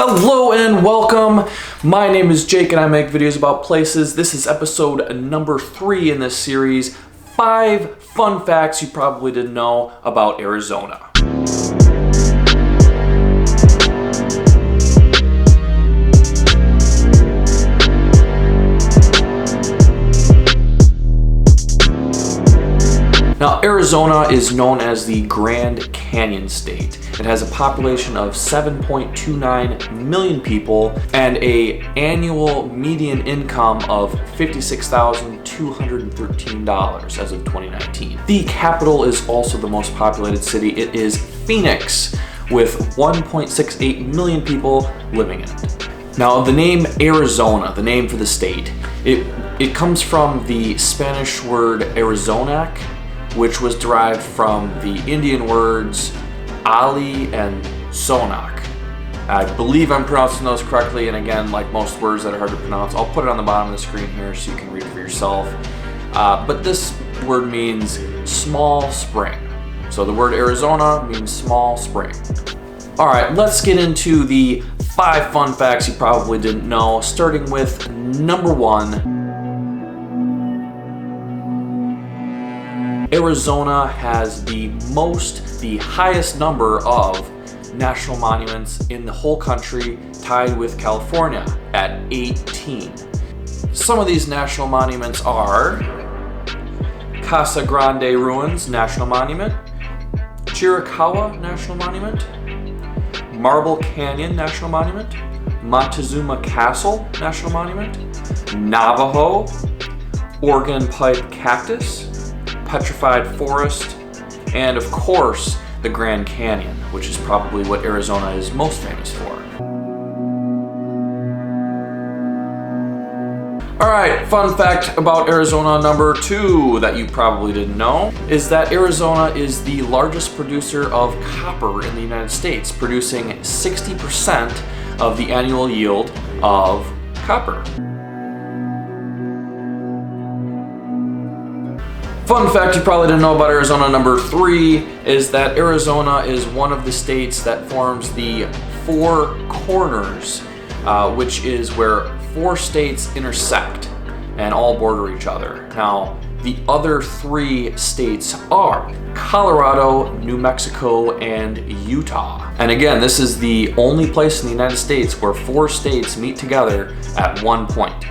Hello and welcome. My name is Jake and I make videos about places. This is episode number 3 in this series. 5 fun facts you probably didn't know about Arizona. Now, Arizona is known as the Grand Canyon State. It has a population of 7.29 million people and an annual median income of $56,213 as of 2019. The capital is also the most populated city. It is Phoenix, with 1.68 million people living in it. Now, the name Arizona, the name for the state, it comes from the Spanish word Arizonac, which was derived from the Indian words Ali and Sonak. I believe I'm pronouncing those correctly, and again, like most words that are hard to pronounce, I'll put it on the bottom of the screen here so you can read it for yourself. But this word means small spring. So the word Arizona means small spring. All right, let's get into the 5 fun facts you probably didn't know, starting with number 1. Arizona has the highest number of national monuments in the whole country, tied with California at 18. Some of these national monuments are Casa Grande Ruins National Monument, Chiricahua National Monument, Marble Canyon National Monument, Montezuma Castle National Monument, Navajo, Oregon Pipe Cactus, Petrified Forest, and of course, the Grand Canyon, which is probably what Arizona is most famous for. All right, fun fact about Arizona number 2 that you probably didn't know is that Arizona is the largest producer of copper in the United States, producing 60% of the annual yield of copper. Fun fact you probably didn't know about Arizona number 3 is that Arizona is one of the states that forms the 4 corners, which is where 4 states intersect and all border each other. Now, the other 3 states are Colorado, New Mexico, and Utah. And again, this is the only place in the United States where 4 states meet together at one point.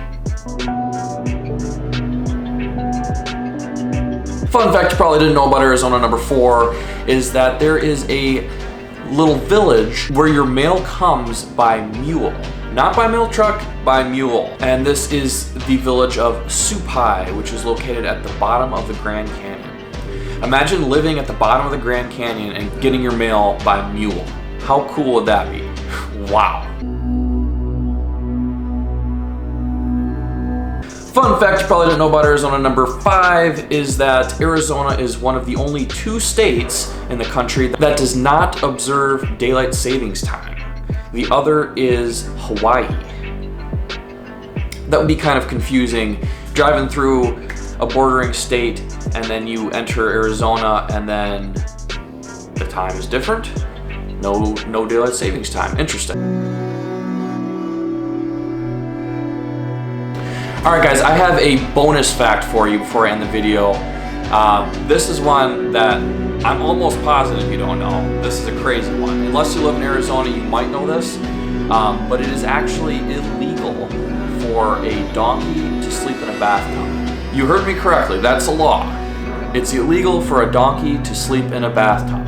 Fun fact you probably didn't know about Arizona number 4 is that there is a little village where your mail comes by mule. Not by mail truck, by mule. And this is the village of Supai, which is located at the bottom of the Grand Canyon. Imagine living at the bottom of the Grand Canyon and getting your mail by mule. How cool would that be? Wow. Fun fact you probably didn't know about Arizona number 5 is that Arizona is one of the only 2 states in the country that does not observe daylight savings time. The other is Hawaii. That would be kind of confusing, driving through a bordering state and then you enter Arizona and then the time is different. No daylight savings time. Interesting. Alright guys, I have a bonus fact for you before I end the video. This is one that I'm almost positive you don't know. This is a crazy one. Unless you live in Arizona, you might know this. But it is actually illegal for a donkey to sleep in a bathtub. You heard me correctly, that's a law. It's illegal for a donkey to sleep in a bathtub.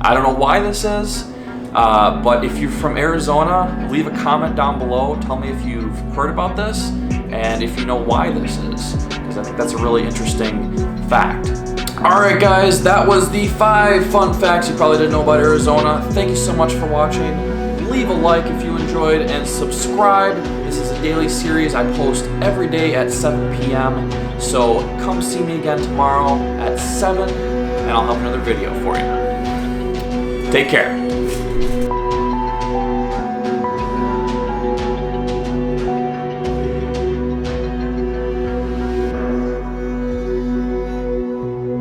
I don't know why this is, but if you're from Arizona, leave a comment down below. Tell me if you've heard about this and if you know why this is, because I think that's a really interesting fact. Alright guys, that was the 5 fun facts you probably didn't know about Arizona. Thank you so much for watching. Leave a like if you enjoyed and subscribe. This is a daily series I post every day at 7 p.m. So come see me again tomorrow at 7 and I'll have another video for you. Take care.